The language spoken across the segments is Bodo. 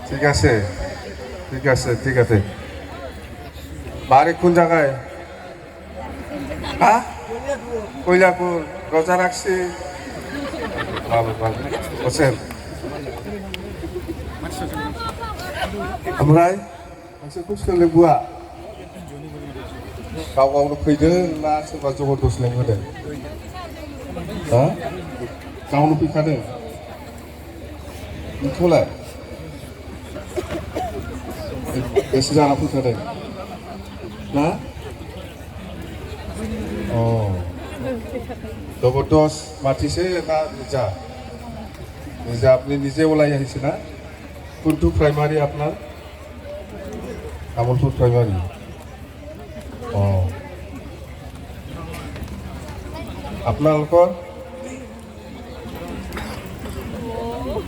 ঠিক আছে ঠিক আছে ঠিক আছে বাড়ি কোন জায়গায় হ্যাঁ কৈলাপুর রোজা রাখছি ভালো ভালো বসেন ओमफ्राय नोंसोरखौ सोर लेंबोआ गाव गावनो फैदों ना सोरबा जबरदस्त लेंहोदों हा गावनो फैखादों नोंखौलाय गोसो जाना फैखादों ना अ जबरदस्त मातिसे ना निजा निजा আপনি নিজে ওলাই আহিছে না কোনটো প্রাইমারি আপনার তামোলপুর প্রাইমারি আপোনালোকৰ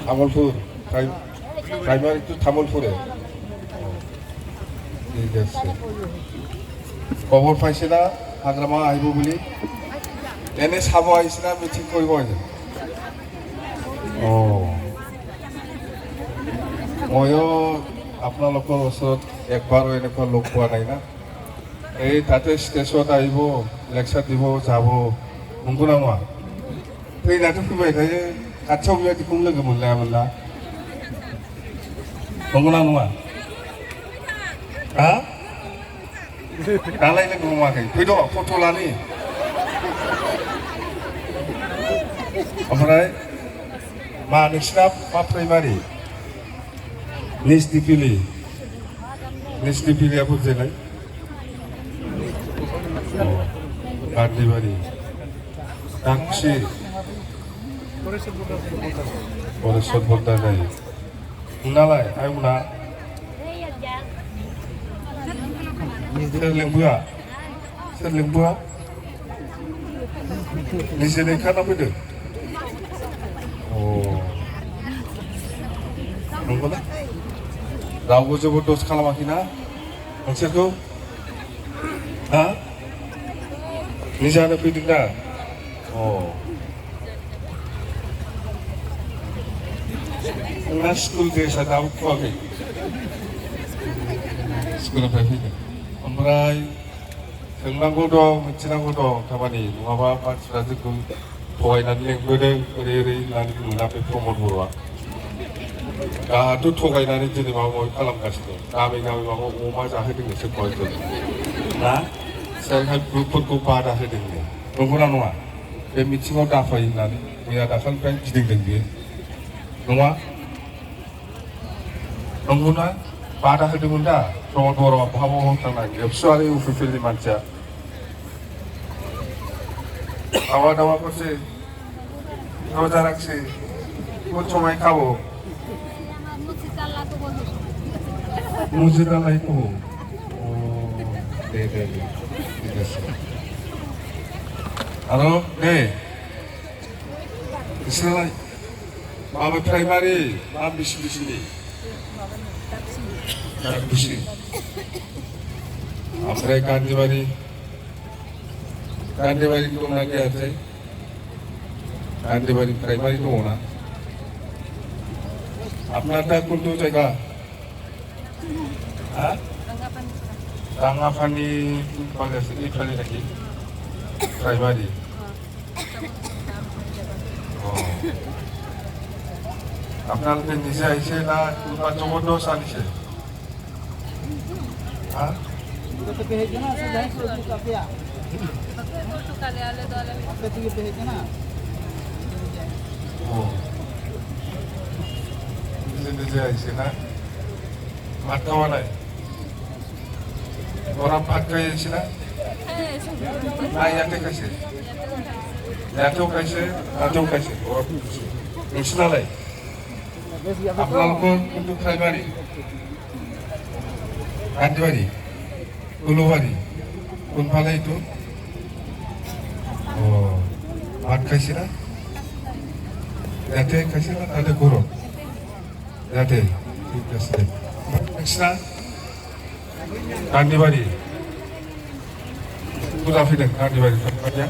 তামোলপুৰ প্ৰাইমাৰীটো তামোলপুৰে ঠিক আছে খবৰ পাইছে না হাগ্ৰামা আহিব বুলি এনে চাব আহিছে না মিটিং কৰিব আহিছে ময়ো আপোনালোকৰ ওচৰত একবাৰো এনেকুৱা লগ পোৱা নাই না এই তাতে ষ্টেজত আহিব লেকচাৰ দিব যাব नंगौ नामा फैनायाथ' फैबाय थायो खाथियाव बेबायदिखौ लोगो मोनलायामोन ना नंगौना नङा हा दालाय लोगो मोनाखै फैद' फट' लानि ओमफ्राय मा नोंसिना मा primary निजदिपिलिया बुजिलाय गारनिबारि Taksi Borisot Bordalai Nalai Auna Serlembua Di sini kan apa itu? Nunggu lah Rawu jebordosht kalamakina Nonsirku Ha? Nijana fidikna Nah, school desa tahu kok ni. School apa ni? Ombrai, senang dong, mencinang dong, kamani. Mama pas rasa tu, toy nanti yang berde, berde nanti mendapat promote baru. Tu toy nanti jadi mama kalam kasih. Kami mama umah jahat dengan sekolah tu. Nah, saya group pada dengan. Nungguan nunggu. Meeting dah faham nanti, dia dah kan pen jadi dengan. Nunggu. नंगौना बादा होदोंमोन दा प्रमदर बहाबा थांनाय एबसुआरि उफिफिलनि मानसिया आवा दावाफोरसै रोजा राखसै কোন সময় খাবো মুজিদালাই খাবো দে ঠিক আছে আৰু দে इसोरलाय माबा प्राइमारि मा बिसिनि Busi, Amrai Kandiwari itu lagi ada, Kandiwari primary itu mana? Apna tak kuntu jaga, ah? Tanggapan pada sini kali lagi, primary. Apna lebih nisai sih lah, tuan jodoh sani sih. Ah? Kita pergi na sudah buka pia. Buka le dole. Apa tu pergi na? Ini dia sini. Mata mana? Orang pakai sini? Ayat kasih. Jatuh kasih. Insya Allah. Apalagi untuk primary. Kandiwari, Uluwari, Kunpala itu, mat kasih lah, jatuh kasih lah, ada guru, jatuh, kasih. Next Kandiwari, sudah fiteng Kandiwari, tempatnya,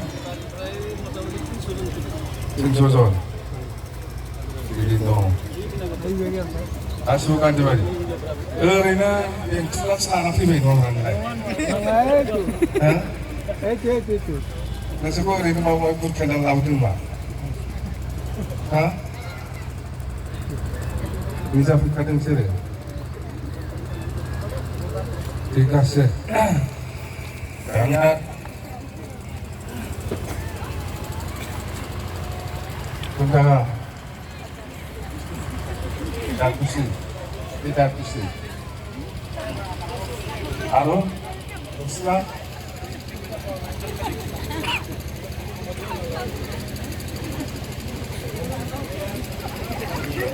Sinjozon, jadi dong. এই বেগে আছে गासिबो गानजोबारि ओरैनो एक्सट्रा साना फैबाय नङा होनलाय हो এই नोंसोरखौ ओरैनो माबा माबि बुरखायनानै लाबोदों मा हा बिजा फैखादों बिसोरो ঠিক আছে কোনটা ডাকুছি এই ডাকুছি আরো বুঝলা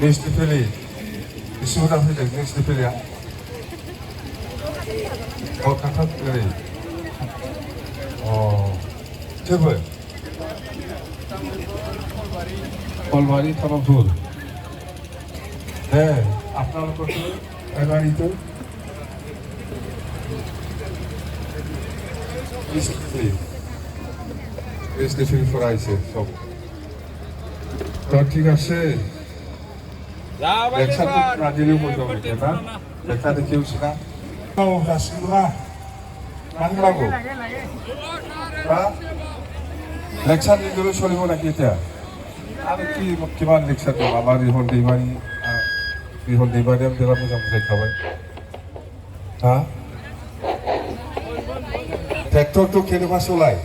Neste feliz. Isso não é feliz, neste feliz. Oh, kakak feliz. Oh, coba. Polmari tamam dur. আপনার কত এবার itu Neste feliz ফরাইছে সব তো ঠিক আছে 렉차 라디오 보자고 되나? 렉차 키우시나? 갔습니다. 만나고. 자, 렉차 리더로 소리고 나겠다. 아니 기만 렉차도 아마리 혼데이만이 이 혼데이만이 하면 내가 보자 무슨 가봐. 자, 트랙터도 কেনেকুৱা চলাই?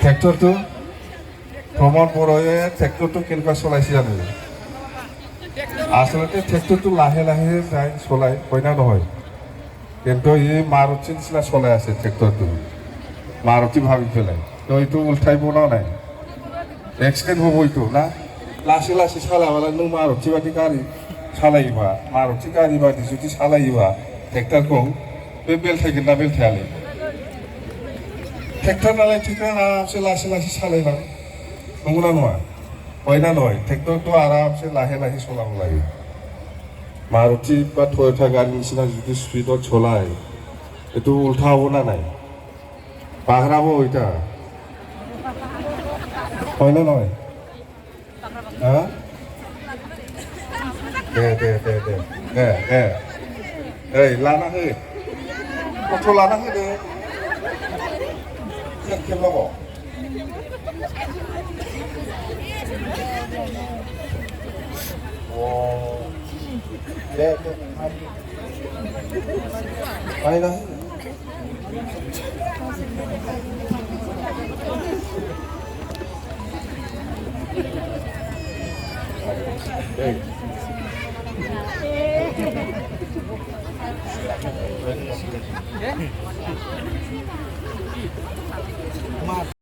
ট্ৰেক্টৰটো ভ্ৰমণ বড়োৱে ট্ৰেক্টৰটো কেনেকুৱা চলাইছে জানো আচলতে ট্ৰেক্টৰটো লাহে লাহে যায় চলাই হয় না নহয় কিন্তু এই মাৰুতি নিচিনা চলাই আছে ট্ৰেক্টৰটো মাৰুতি ভাবি পেলাই তো এইটো উল্টাই বনোৱা নাই এক্সিডেণ্ট হ'ব এইটো না লাसै লাसै सालाबालाय नों मारुति बादि गारि सालायोबा मारुति गारि बादि जुदि सालायोबा ट्रेक्टरखौ बे बेलथायगोन ना बेलथायालै ट्रेक्टर नालाय ट्रेक्टर आरामसे लासै लासै सालायलाङो नंगौना नङा হয় না নয় ট্রেক্টরটো আরামসে লাহে লাহে চলাব লাগে মারুতি বা টয়োটা গাড়ি নিচিনা যদি স্পিডত চলায় এইটো উল্টা হ'ব না নাই পাহৰাব ওইটা হয় না নয় হা দে এই লানা হে কত লানা হে দে কেন লব Hey.